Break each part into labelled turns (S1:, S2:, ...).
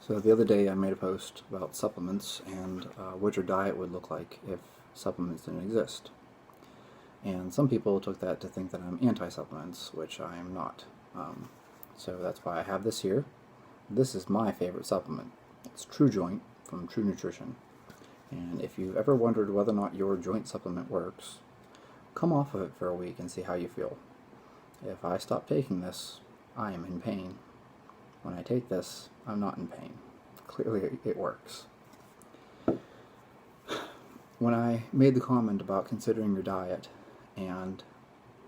S1: So the other day I made a post about supplements and what your diet would look like if supplements didn't exist. And some people took that to think that I'm anti-supplements, which I am not. So that's why I have this here. This is my favorite supplement. It's True Joint from True Nutrition. And if you've ever wondered whether or not your joint supplement works, come off of it for a week and see how you feel. If I stop taking this, I am in pain. When I take this, I'm not in pain. Clearly it works. When I made the comment about considering your diet and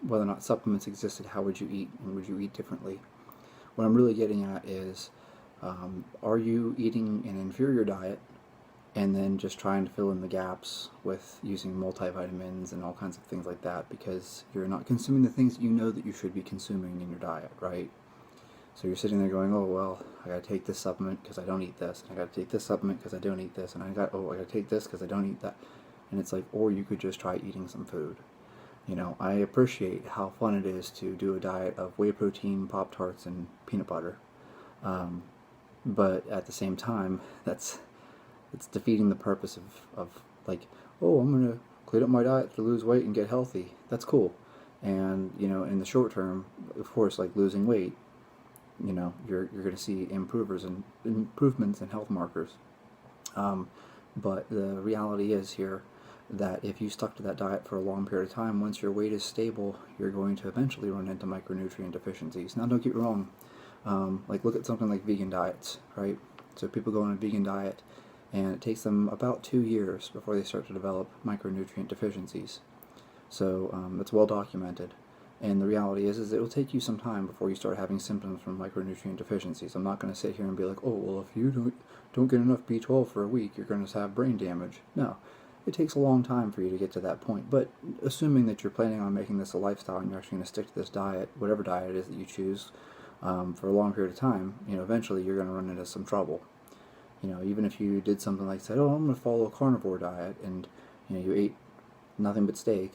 S1: whether or not supplements existed, how would you eat and would you eat differently? What I'm really getting at is, are you eating an inferior diet and then just trying to fill in the gaps with using multivitamins and all kinds of things like that because you're not consuming the things that you know that you should be consuming in your diet, right? So you're sitting there going, oh, well, I gotta take this supplement because I don't eat this, and I gotta take this supplement because I don't eat this, and I gotta take this because I don't eat that. And it's like, or you could just try eating some food. You know, I appreciate how fun it is to do a diet of whey protein, Pop-Tarts, and peanut butter. But at the same time, it's defeating the purpose of like, oh, I'm gonna clean up my diet to lose weight and get healthy. That's cool. And, you know, in the short term, of course, like losing weight, you know, you're going to see improvements in health markers. But the reality is here that if you stuck to that diet for a long period of time, once your weight is stable, you're going to eventually run into micronutrient deficiencies. Now, don't get me wrong. Like, look at something like vegan diets, right? So people go on a vegan diet, and it takes them about 2 years before they start to develop micronutrient deficiencies. So it's well documented. And the reality is it will take you some time before you start having symptoms from micronutrient deficiencies. I'm not going to sit here and be like, oh, well, if you don't get enough B12 for a week, you're going to have brain damage. No, it takes a long time for you to get to that point. But assuming that you're planning on making this a lifestyle and you're actually going to stick to this diet, whatever diet it is that you choose, for a long period of time, you know, eventually you're going to run into some trouble. You know, even if you did something like said, oh, I'm going to follow a carnivore diet, and you know, you ate nothing but steak.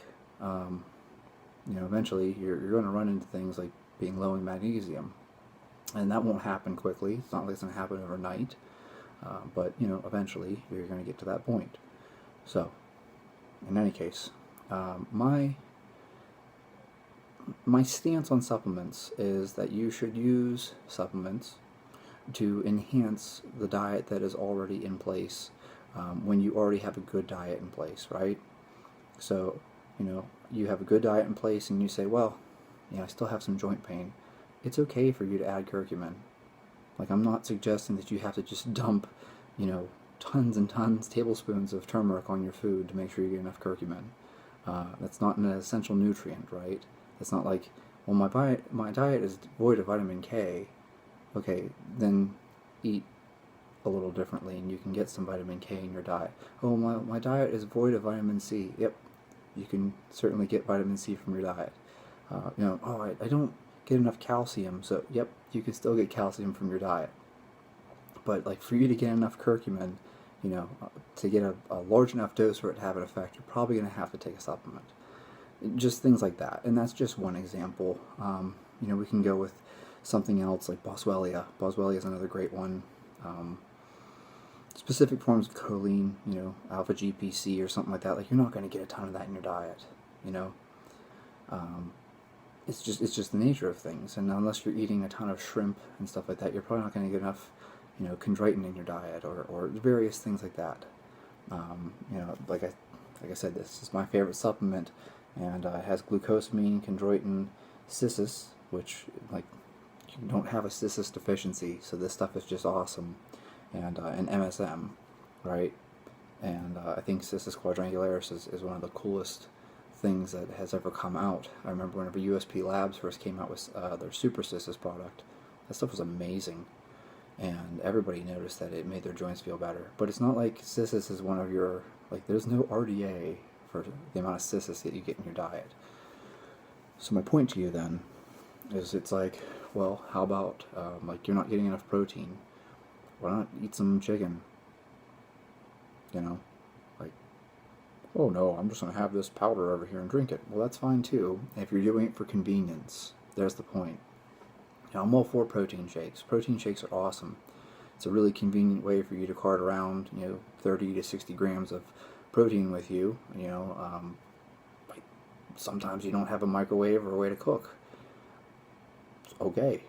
S1: You know, eventually you're going to run into things like being low in magnesium. And that won't happen quickly. It's not like it's going to happen overnight. But, you know, eventually you're going to get to that point. So, in any case, my stance on supplements is that you should use supplements to enhance the diet that is already in place when you already have a good diet in place, right? So, you know, you have a good diet in place and you say, well, you know, I still have some joint pain. It's okay for you to add curcumin. Like, I'm not suggesting that you have to just dump, you know, tons and tons, tablespoons of turmeric on your food to make sure you get enough curcumin. That's not an essential nutrient, right? It's not like, well, my diet is void of vitamin K. Okay, then eat a little differently and you can get some vitamin K in your diet. Oh, my diet is void of vitamin C. Yep, you can certainly get vitamin C from your diet. You know, oh, I don't get enough calcium, so yep, you can still get calcium from your diet. But like, for you to get enough curcumin, you know, to get a large enough dose for it to have an effect, you're probably going to have to take a supplement. Just things like that, and that's just one example. You know, we can go with something else like Boswellia. Boswellia is another great one. Specific forms of choline, you know, alpha GPC or something like that. Like, you're not going to get a ton of that in your diet, you know. It's just the nature of things, and unless you're eating a ton of shrimp and stuff like that, you're probably not going to get enough, you know, chondroitin in your diet or various things like that. You know, like I said, this is my favorite supplement, and it has glucosamine, chondroitin, cissus, which, like, you don't have a cissus deficiency, so this stuff is just awesome, and MSM, right? And I think cissus quadrangularis is one of the coolest things that has ever come out. I remember whenever USP Labs first came out with their Super Cissus product, that stuff was amazing, and everybody noticed that it made their joints feel better. But it's not like cissus is one of your, like, there's no RDA for the amount of cissus that you get in your diet. So my point to you then is, it's like, well, how about like, you're not getting enough protein? Why not eat some chicken? You know, like, oh no, I'm just going to have this powder over here and drink it. Well, that's fine too, if you're doing it for convenience. There's the point. You know, I'm all for protein shakes. Protein shakes are awesome. It's a really convenient way for you to cart around, 30 to 60 grams of protein with you. Like sometimes you don't have a microwave or a way to cook. It's okay.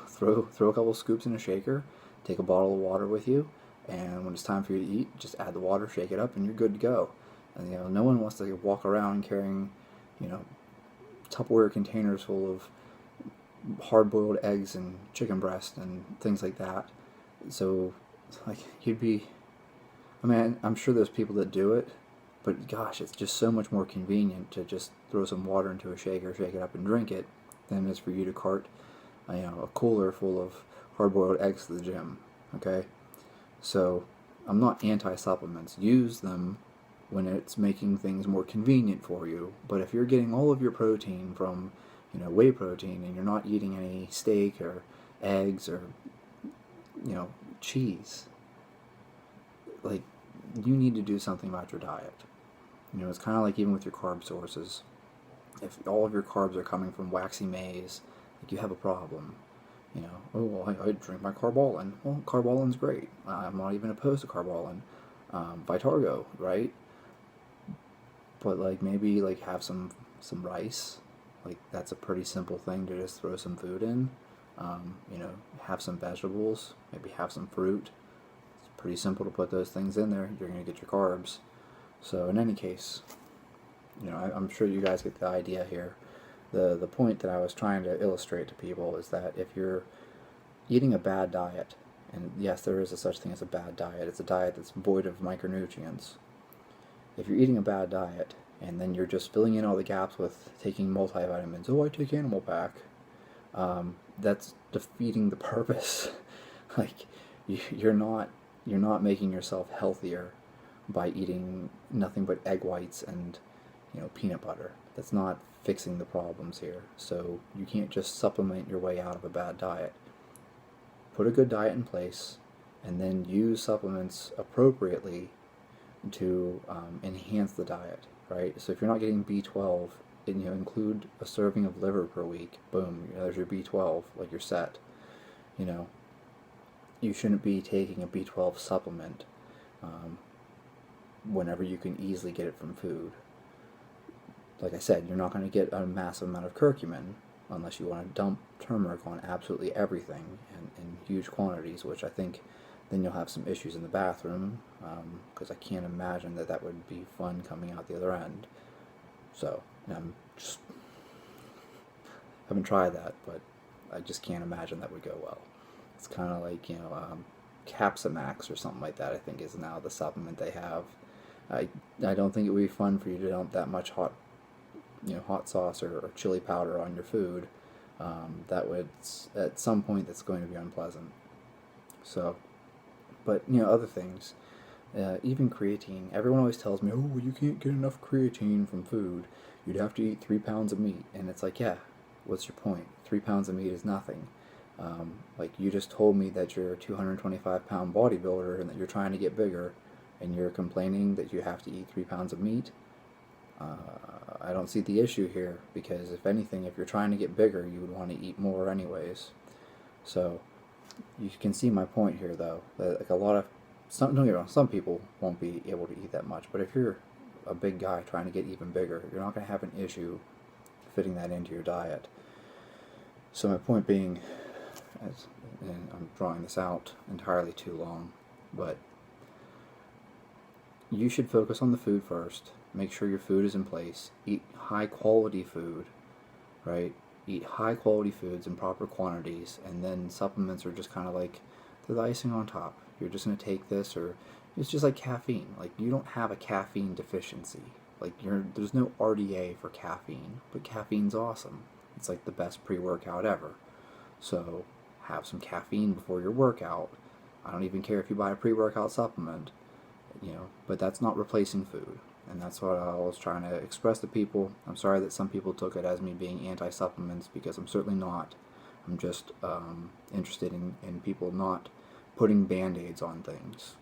S1: Throw a couple scoops in a shaker, take a bottle of water with you, and when it's time for you to eat, just add the water, shake it up, and you're good to go. And no one wants to walk around carrying, Tupperware containers full of hard-boiled eggs and chicken breast and things like that. So, like, I'm sure there's people that do it, but gosh, it's just so much more convenient to just throw some water into a shaker, shake it up, and drink it, than it is for you to cart, a cooler full of hard-boiled eggs to the gym. Okay, so I'm not anti-supplements. Use them when it's making things more convenient for you. But if you're getting all of your protein from, whey protein, and you're not eating any steak or eggs or, cheese, like, you need to do something about your diet. It's kind of like even with your carb sources. If all of your carbs are coming from waxy maize, like, you have a problem. Oh, well, I drink my Carbolin. Well, Carbolin's great. I'm not even opposed to Carbolin. Vitargo, right? But, like, maybe, like, have some rice. Like, that's a pretty simple thing to just throw some food in. Have some vegetables. Maybe have some fruit. It's pretty simple to put those things in there. You're going to get your carbs. So, in any case, I'm sure you guys get the idea here. The point that I was trying to illustrate to people is that if you're eating a bad diet, and yes, there is a such thing as a bad diet, it's a diet that's void of micronutrients. If you're eating a bad diet, and then you're just filling in all the gaps with taking multivitamins, I take Animal Pack, that's defeating the purpose. Like, you're not making yourself healthier by eating nothing but egg whites and peanut butter. That's not fixing the problems here. So you can't just supplement your way out of a bad diet. Put a good diet in place, and then use supplements appropriately to enhance the diet, right? So if you're not getting B12, and include a serving of liver per week, boom, there's your B12, like, you're set. You shouldn't be taking a B12 supplement whenever you can easily get it from food. Like I said, you're not going to get a massive amount of curcumin unless you want to dump turmeric on absolutely everything in huge quantities, which I think then you'll have some issues in the bathroom, because I can't imagine that would be fun coming out the other end. So, haven't tried that, but I just can't imagine that would go well. It's kind of like, Capsamax or something like that, I think, is now the supplement they have. I don't think it would be fun for you to dump that much hot sauce or chili powder on your food. That would, at some point, that's going to be unpleasant. So, but, other things, even creatine. Everyone always tells me, oh, you can't get enough creatine from food. You'd have to eat 3 pounds of meat. And it's like, yeah, what's your point? 3 pounds of meat is nothing. Like, you just told me that you're a 225-pound bodybuilder and that you're trying to get bigger, and you're complaining that you have to eat 3 pounds of meat. I don't see the issue here, because if anything, if you're trying to get bigger, you would want to eat more anyways. So you can see my point here, though. That, like, don't get me wrong, some people won't be able to eat that much, but if you're a big guy trying to get even bigger, you're not going to have an issue fitting that into your diet. So my point being, and I'm drawing this out entirely too long, but you should focus on the food first. Make sure your food is in place. Eat high quality food, right? Eat high quality foods in proper quantities, and then supplements are just kind of like, they're the icing on top. You're just going to take this, or it's just like caffeine. Like, you don't have a caffeine deficiency. Like, there's no RDA for caffeine, but caffeine's awesome. It's like the best pre-workout ever. So have some caffeine before your workout. I don't even care if you buy a pre-workout supplement, but that's not replacing food. And that's what I was trying to express to people. I'm sorry that some people took it as me being anti-supplements, because I'm certainly not. I'm just interested in people not putting band-aids on things.